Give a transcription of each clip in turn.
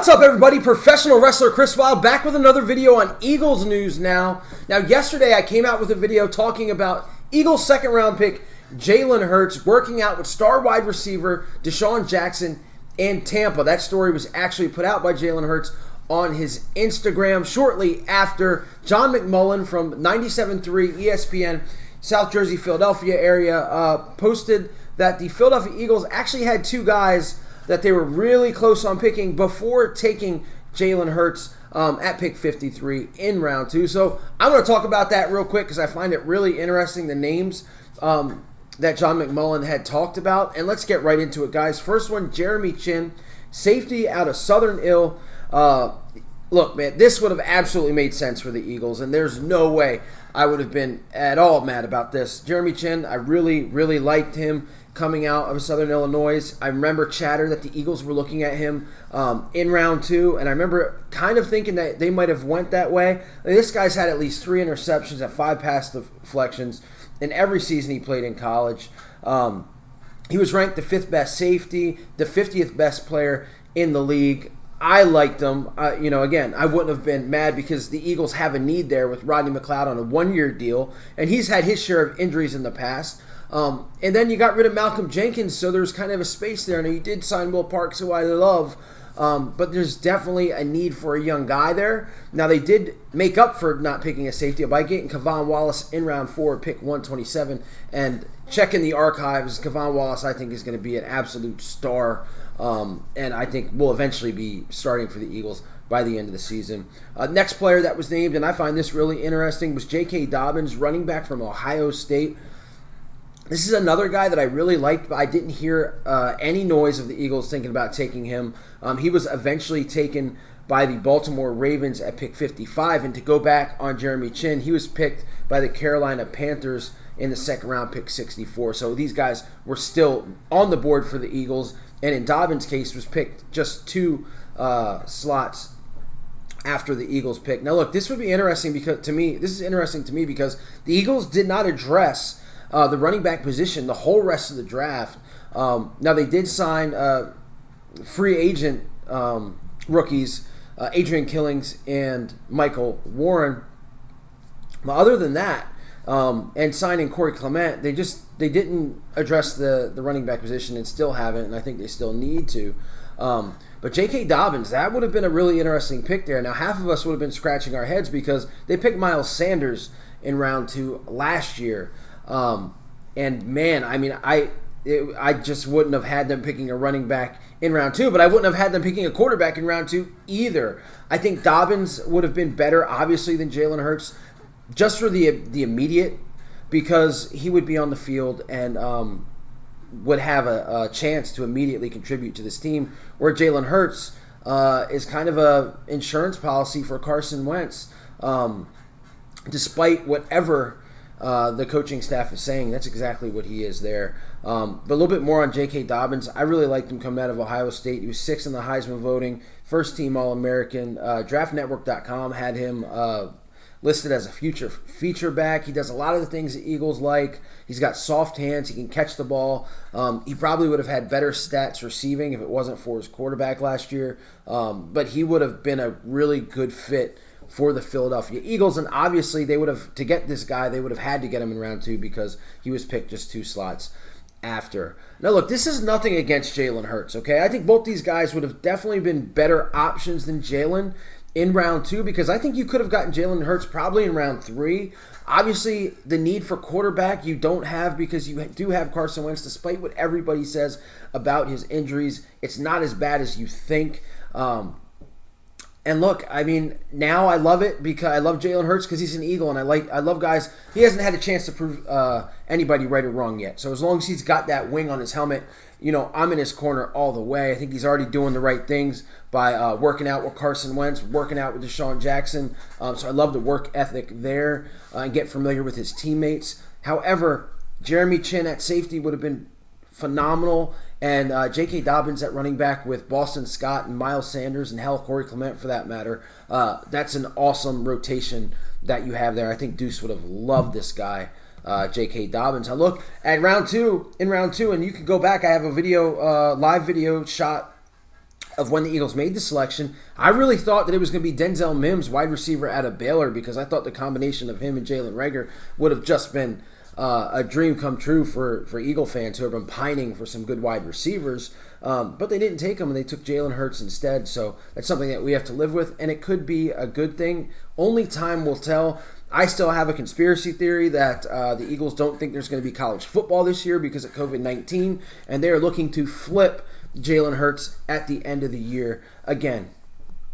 What's up, everybody? Professional wrestler Chris Wilde back with another video on Eagles news now. Now, yesterday I came out with a video talking about Eagles second round pick Jalen Hurts working out with star wide receiver Deshaun Jackson in Tampa. That story was actually put out by Jalen Hurts on his Instagram shortly after John McMullen from 97.3 ESPN, South Jersey, Philadelphia area, posted that the Philadelphia Eagles actually had two guys that they were really close on picking before taking Jalen Hurts at pick 53 in round 2. So I'm going to talk about that real quick because I find it really interesting, the names that John McMullen had talked about. And let's get right into it, guys. First one, Jeremy Chin, safety out of Southern Ill. Look, man, this would have absolutely made sense for the Eagles, and there's no way I would have been at all mad about this. Jeremy Chin, I really, really liked him coming out of Southern Illinois. I remember chatter that the Eagles were looking at him in round 2, and I remember kind of thinking that they might have went that way. I mean, this guy's had at least 3 interceptions at 5 pass deflections in every season he played in college. He was ranked the 5th best safety, the 50th best player in the league. I liked him. Again, I wouldn't have been mad because the Eagles have a need there with Rodney McLeod on a 1-year deal, and he's had his share of injuries in the past. And then you got rid of Malcolm Jenkins, so there's kind of a space there. Now, you did sign Will Parks, who I love, but there's definitely a need for a young guy there. Now, they did make up for not picking a safety by getting Kevon Wallace in round 4, pick 127, and checking the archives. Kevon Wallace, I think, is going to be an absolute star, and I think will eventually be starting for the Eagles by the end of the season. Next player that was named, and I find this really interesting, was J.K. Dobbins, running back from Ohio State. This is another guy that I really liked, but I didn't hear any noise of the Eagles thinking about taking him. He was eventually taken by the Baltimore Ravens at pick 55, and to go back on Jeremy Chin, he was picked by the Carolina Panthers in the second round, pick 64. So these guys were still on the board for the Eagles, and in Dobbins' case, was picked just 2 slots after the Eagles pick. Now, look, this would be interesting because this is interesting to me because the Eagles did not address the running back position the whole rest of the draft. Now, they did sign free agent rookies, Adrian Killings and Michael Warren. But other than that, and signing Corey Clement, they didn't address the running back position and still haven't, and I think they still need to. But J.K. Dobbins, that would have been a really interesting pick there. Now, half of us would have been scratching our heads because they picked Miles Sanders in round 2 last year. And man, I mean, I just wouldn't have had them picking a running back in round 2, but I wouldn't have had them picking a quarterback in round 2 either. I think Dobbins would have been better, obviously, than Jalen Hurts, just for the immediate, because he would be on the field and would have a chance to immediately contribute to this team, where Jalen Hurts is kind of a insurance policy for Carson Wentz, despite whatever the coaching staff is saying. That's exactly what he is there. But a little bit more on J.K. Dobbins. I really liked him coming out of Ohio State. He was 6th in the Heisman voting, first-team All-American. DraftNetwork.com had him listed as a future feature back. He does a lot of the things the Eagles like. He's got soft hands. He can catch the ball. He probably would have had better stats receiving if it wasn't for his quarterback last year. But he would have been a really good fit for the Philadelphia Eagles, and obviously they would have, to get this guy, they would have had to get him in round 2 because he was picked just 2 slots after. Now look, this is nothing against Jalen Hurts, okay? I think both these guys would have definitely been better options than Jalen in round 2, because I think you could have gotten Jalen Hurts probably in round 3. Obviously, the need for quarterback you don't have because you do have Carson Wentz, despite what everybody says about his injuries. It's not as bad as you think. And look, I mean, now I love it because I love Jalen Hurts because he's an Eagle, and I love guys. He hasn't had a chance to prove anybody right or wrong yet. So as long as he's got that wing on his helmet, I'm in his corner all the way. I think he's already doing the right things by working out with Carson Wentz, working out with Deshaun Jackson. So I love the work ethic there and get familiar with his teammates. However, Jeremy Chin at safety would have been phenomenal, and J.K. Dobbins at running back with Boston Scott and Miles Sanders and hell, Corey Clement for that matter. That's an awesome rotation that you have there. I think Deuce would have loved this guy, J.K. Dobbins. Now look, in round two, and you can go back, I have a video, live video shot of when the Eagles made the selection. I really thought that it was going to be Denzel Mims, wide receiver out of Baylor, because I thought the combination of him and Jalen Reagor would have just been a dream come true for Eagle fans who have been pining for some good wide receivers. But they didn't take him, and they took Jalen Hurts instead. So that's something that we have to live with, and it could be a good thing. Only time will tell. I still have a conspiracy theory that the Eagles don't think there's going to be college football this year because of COVID-19, and they're looking to flip Jalen Hurts at the end of the year. Again,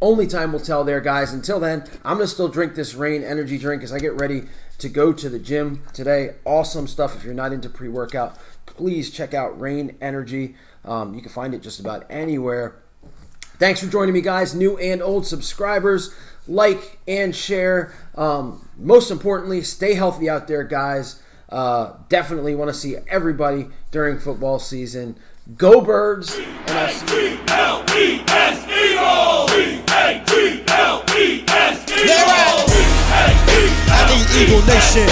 only time will tell there, guys. Until then, I'm going to still drink this Reign energy drink as I get ready to go to the gym today. Awesome stuff. If you're not into pre-workout, please check out Reign Energy. You can find it just about anywhere. Thanks for joining me, guys, new and old subscribers. Like and share. Most importantly, stay healthy out there, guys. Definitely want to see everybody during football season. Go Birds! And I'll see you. I need Eagle Nation.